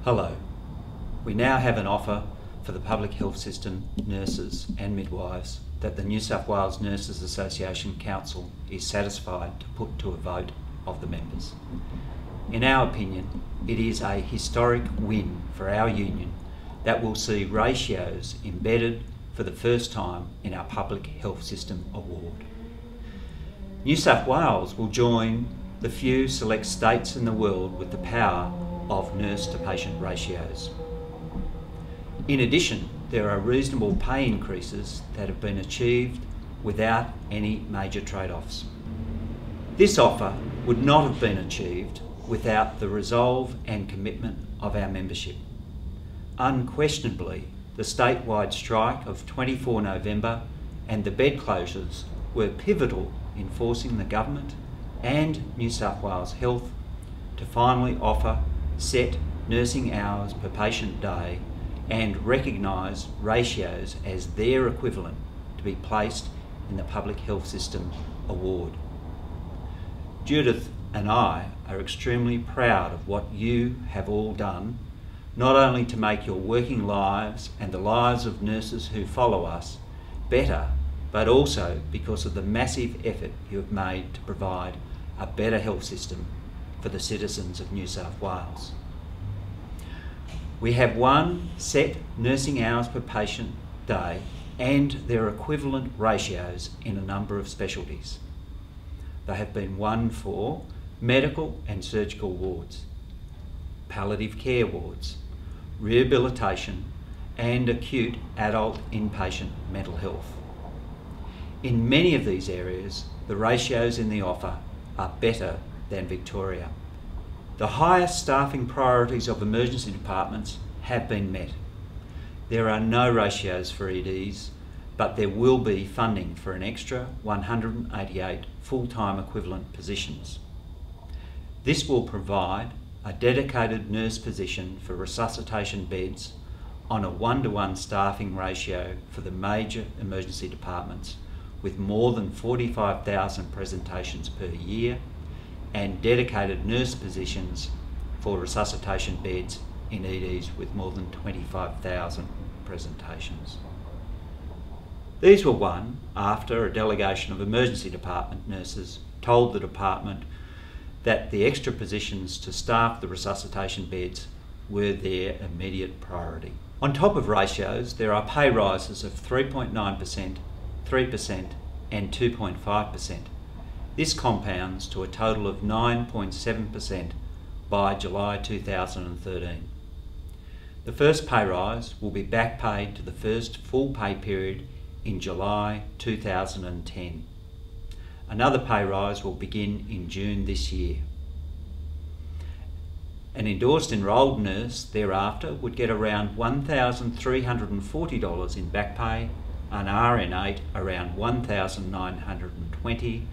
Hello. We now have an offer for the public health system nurses and midwives that the New South Wales Nurses Association Council is satisfied to put to a vote of the members. In our opinion, it is a historic win for our union that will see ratios embedded for the first time in our Public Health System Award. New South Wales will join the few select states in the world with the power of nurse-to-patient ratios. In addition, there are reasonable pay increases that have been achieved without any major trade-offs. This offer would not have been achieved without the resolve and commitment of our membership. Unquestionably, the statewide strike of 24 November and the bed closures were pivotal in forcing the government and New South Wales Health to finally offer set nursing hours per patient day and recognise ratios as their equivalent to be placed in the Public Health System Award. Judith and I are extremely proud of what you have all done, not only to make your working lives and the lives of nurses who follow us better, but also because of the massive effort you have made to provide a better health system for the citizens of New South Wales. We have one set nursing hours per patient day and their equivalent ratios in a number of specialties. They have been one for medical and surgical wards, palliative care wards, rehabilitation and acute adult inpatient mental health. In many of these areas, the ratios in the offer are better than Victoria. The highest staffing priorities of emergency departments have been met. There are no ratios for EDs, but there will be funding for an extra 188 full-time equivalent positions. This will provide a dedicated nurse position for resuscitation beds on a 1-to-1 staffing ratio for the major emergency departments with more than 45,000 presentations per year and dedicated nurse positions for resuscitation beds in EDs with more than 25,000 presentations. These were won after a delegation of emergency department nurses told the department that the extra positions to staff the resuscitation beds were their immediate priority. On top of ratios, there are pay rises of 3.9%, 3% and 2.5%. This compounds to a total of 9.7% by July 2013. The first pay rise will be back paid to the first full pay period in July 2010. Another pay rise will begin in June this year. An endorsed enrolled nurse thereafter would get around $1,340 in back pay, an RN8 around $1,920,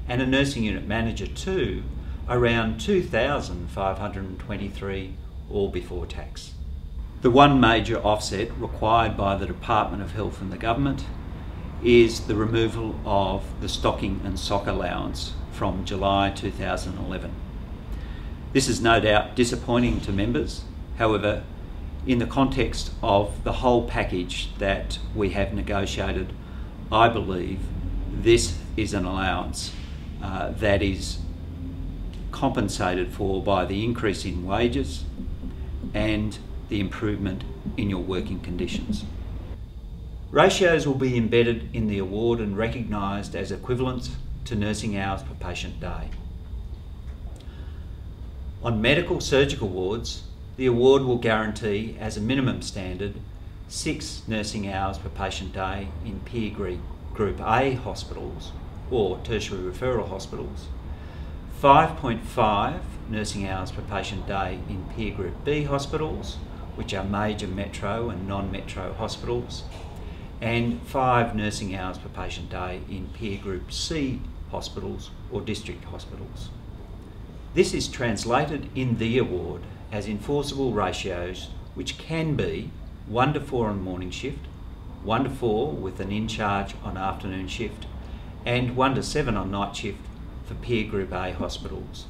and a nursing unit manager too around $2,523, all before tax. The one major offset required by the Department of Health and the government is the removal of the stocking and sock allowance from July 2011. This is no doubt disappointing to members. However, in the context of the whole package that we have negotiated, I believe this is an allowance that is compensated for by the increase in wages and the improvement in your working conditions. Ratios will be embedded in the award and recognised as equivalent to nursing hours per patient day. On medical surgical wards, the award will guarantee as a minimum standard 6 nursing hours per patient day in Peer Group A hospitals or tertiary referral hospitals, 5.5 nursing hours per patient day in Peer Group B hospitals, which are major metro and non-metro hospitals, and 5 nursing hours per patient day in Peer Group C hospitals or district hospitals. This is translated in the award as enforceable ratios which can be 1-to-4 on morning shift, 1-to-4 with an in-charge on afternoon shift, and 1-to-7 on night shift for Peer Group A hospitals.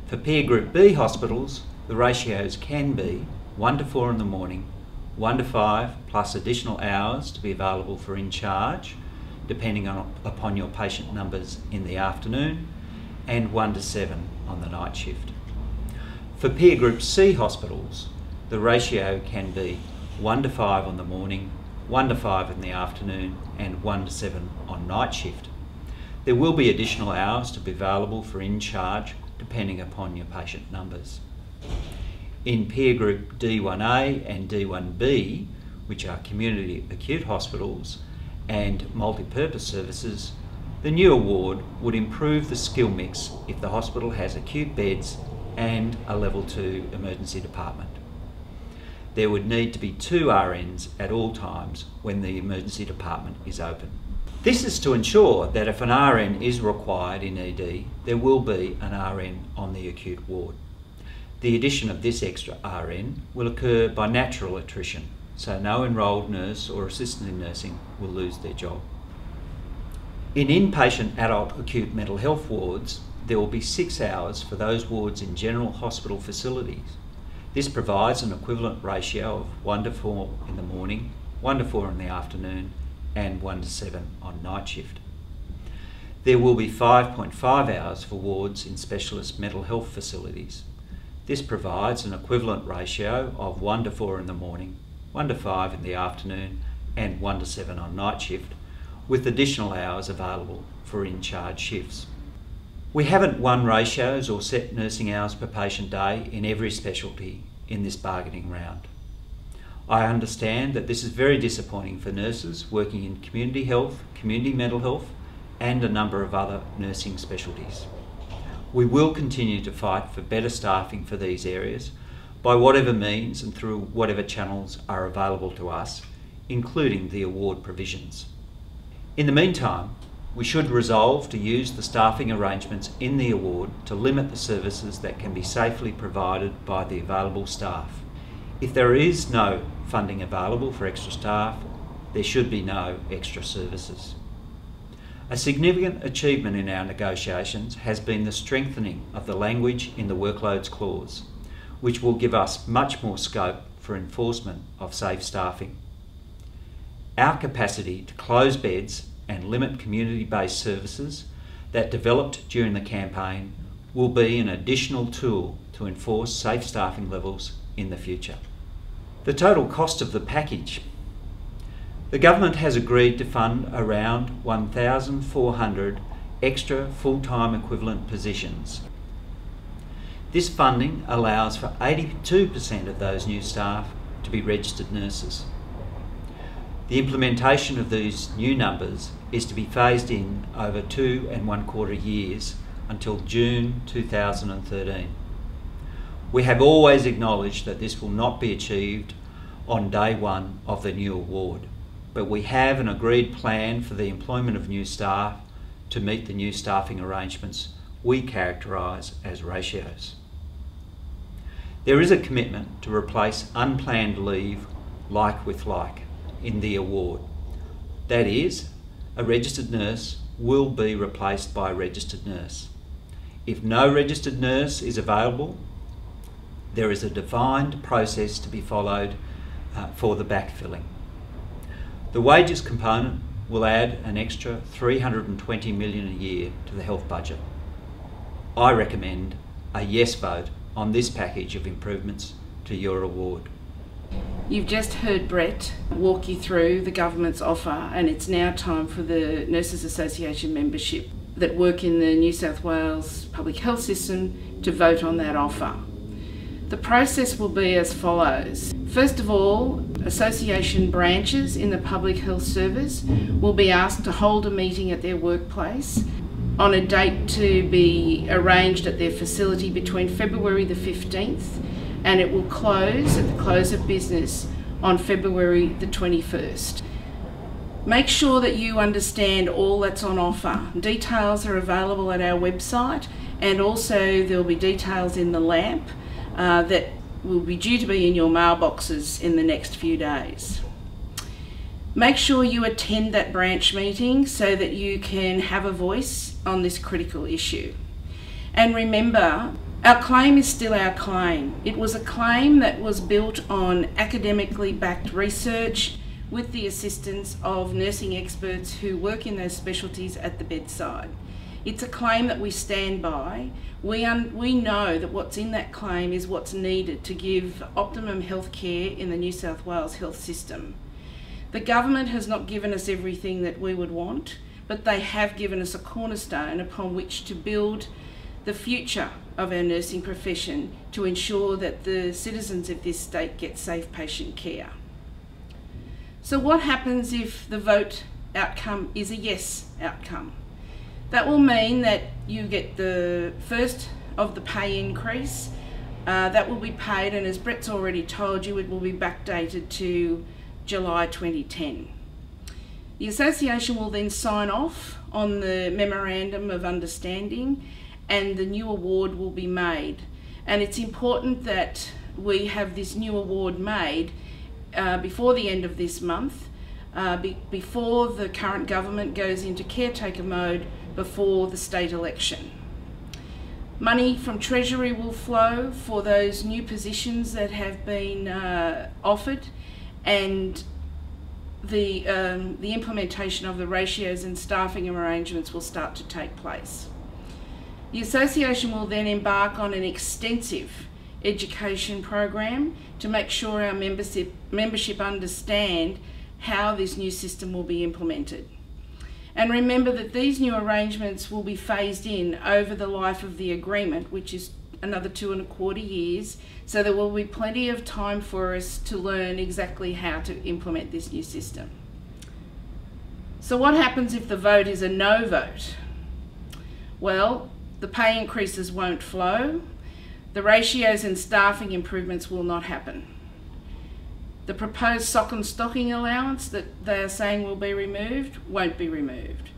For Peer Group B hospitals, the ratios can be 1 to 4 in the morning, 1 to 5 plus additional hours to be available for in-charge, depending upon your patient numbers in the afternoon, and 1 to 7 on the night shift. For Peer Group C hospitals, the ratio can be 1 to 5 on the morning, 1 to 5 in the afternoon, and 1 to 7 on night shift. There will be additional hours to be available for in-charge depending upon your patient numbers. In Peer Group D1A and D1B, which are community acute hospitals and multi-purpose services, the new award would improve the skill mix if the hospital has acute beds and a level 2 emergency department. There would need to be 2 RNs at all times when the emergency department is open. This is to ensure that if an RN is required in ED, there will be an RN on the acute ward. The addition of this extra RN will occur by natural attrition, so no enrolled nurse or assistant in nursing will lose their job. In inpatient adult acute mental health wards, there will be 6 hours for those wards in general hospital facilities. This provides an equivalent ratio of 1 to 4 in the morning, 1 to 4 in the afternoon, and 1 to 7 on night shift. There will be 5.5 hours for wards in specialist mental health facilities. This provides an equivalent ratio of 1 to 4 in the morning, 1 to 5 in the afternoon, and 1 to 7 on night shift, with additional hours available for in-charge shifts. We haven't won ratios or set nursing hours per patient day in every specialty in this bargaining round. I understand that this is very disappointing for nurses working in community health, community mental health, and a number of other nursing specialties. We will continue to fight for better staffing for these areas by whatever means and through whatever channels are available to us, including the award provisions. In the meantime, we should resolve to use the staffing arrangements in the award to limit the services that can be safely provided by the available staff. If there is no funding available for extra staff, there should be no extra services. A significant achievement in our negotiations has been the strengthening of the language in the workloads clause, which will give us much more scope for enforcement of safe staffing. Our capacity to close beds and limit community-based services that developed during the campaign will be an additional tool to enforce safe staffing levels in the future. The total cost of the package. The government has agreed to fund around 1,400 extra full-time equivalent positions. This funding allows for 82% of those new staff to be registered nurses. The implementation of these new numbers is to be phased in over 2 1/4 years until June 2013. We have always acknowledged that this will not be achieved on day one of the new award, but we have an agreed plan for the employment of new staff to meet the new staffing arrangements we characterise as ratios. There is a commitment to replace unplanned leave like with like in the award. That is, a registered nurse will be replaced by a registered nurse. If no registered nurse is available, there is a defined process to be followed for the backfilling. The wages component will add an extra $320 million a year to the health budget. I recommend a yes vote on this package of improvements to your award. You've just heard Brett walk you through the government's offer, and it's now time for the Nurses Association membership that work in the New South Wales public health system to vote on that offer. The process will be as follows. First of all, association branches in the Public Health Service will be asked to hold a meeting at their workplace on a date to be arranged at their facility between February the 15th and it will close at the close of business on February the 21st. Make sure that you understand all that's on offer. Details are available at our website, and also there will be details in the LAMP that will be due to be in your mailboxes in the next few days. Make sure you attend that branch meeting so that you can have a voice on this critical issue. And remember, Our claim is still our claim. It was a claim that was built on academically backed research with the assistance of nursing experts who work in those specialties at the bedside. It's a claim that we stand by. We know that what's in that claim is what's needed to give optimum health care in the New South Wales health system. The government has not given us everything that we would want, but they have given us a cornerstone upon which to build the future of our nursing profession to ensure that the citizens of this state get safe patient care. So what happens if the vote outcome is a yes outcome? That will mean that you get the first of the pay increase. That will be paid, and as Brett's already told you, it will be backdated to July 2010. The association will then sign off on the Memorandum of Understanding and the new award will be made. And it's important that we have this new award made before the end of this month, before the current government goes into caretaker mode before the state election. Money from Treasury will flow for those new positions that have been offered, and the implementation of the ratios and staffing arrangements will start to take place. The association will then embark on an extensive education program to make sure our membership understand how this new system will be implemented. And remember that these new arrangements will be phased in over the life of the agreement, which is another 2.25 years, so there will be plenty of time for us to learn exactly how to implement this new system. So what happens if the vote is a no vote? Well, the pay increases won't flow, the ratios and staffing improvements will not happen. The proposed sock and stocking allowance that they are saying will be removed won't be removed.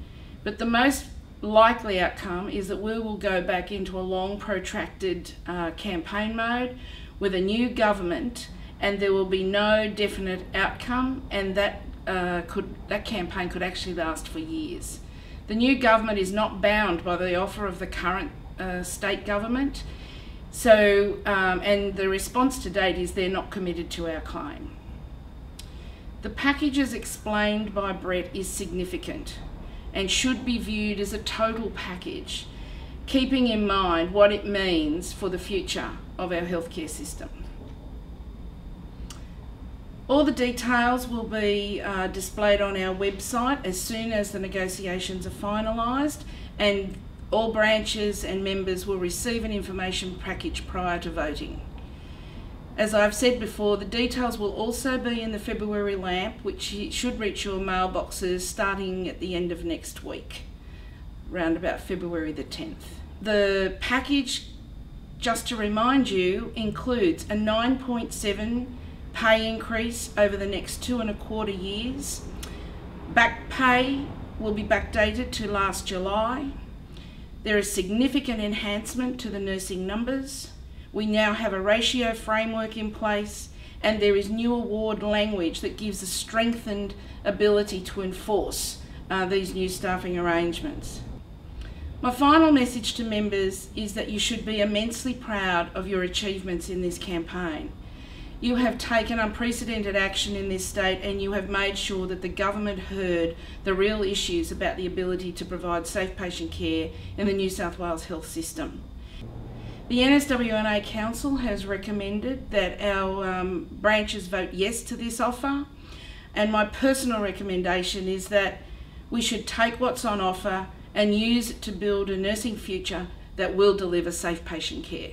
But the most likely outcome is that we will go back into a long protracted campaign mode with a new government, and there will be no definite outcome, and that campaign could actually last for years. The new government is not bound by the offer of the current state government, so and the response to date is they're not committed to our claim. The package as explained by Brett is significant and should be viewed as a total package, keeping in mind what it means for the future of our healthcare system. All the details will be displayed on our website as soon as the negotiations are finalised, and all branches and members will receive an information package prior to voting. As I've said before, the details will also be in the February LAMP, which should reach your mailboxes starting at the end of next week, around about February the 10th. The package, just to remind you, includes a 9.7 pay increase over the next 2.25 years. Back pay will be backdated to last July. There is significant enhancement to the nursing numbers. We now have a ratio framework in place, and there is new award language that gives a strengthened ability to enforce these new staffing arrangements. My final message to members is that you should be immensely proud of your achievements in this campaign. You have taken unprecedented action in this state, and you have made sure that the government heard the real issues about the ability to provide safe patient care in the New South Wales health system. The NSWNA Council has recommended that our branches vote yes to this offer, and my personal recommendation is that we should take what's on offer and use it to build a nursing future that will deliver safe patient care.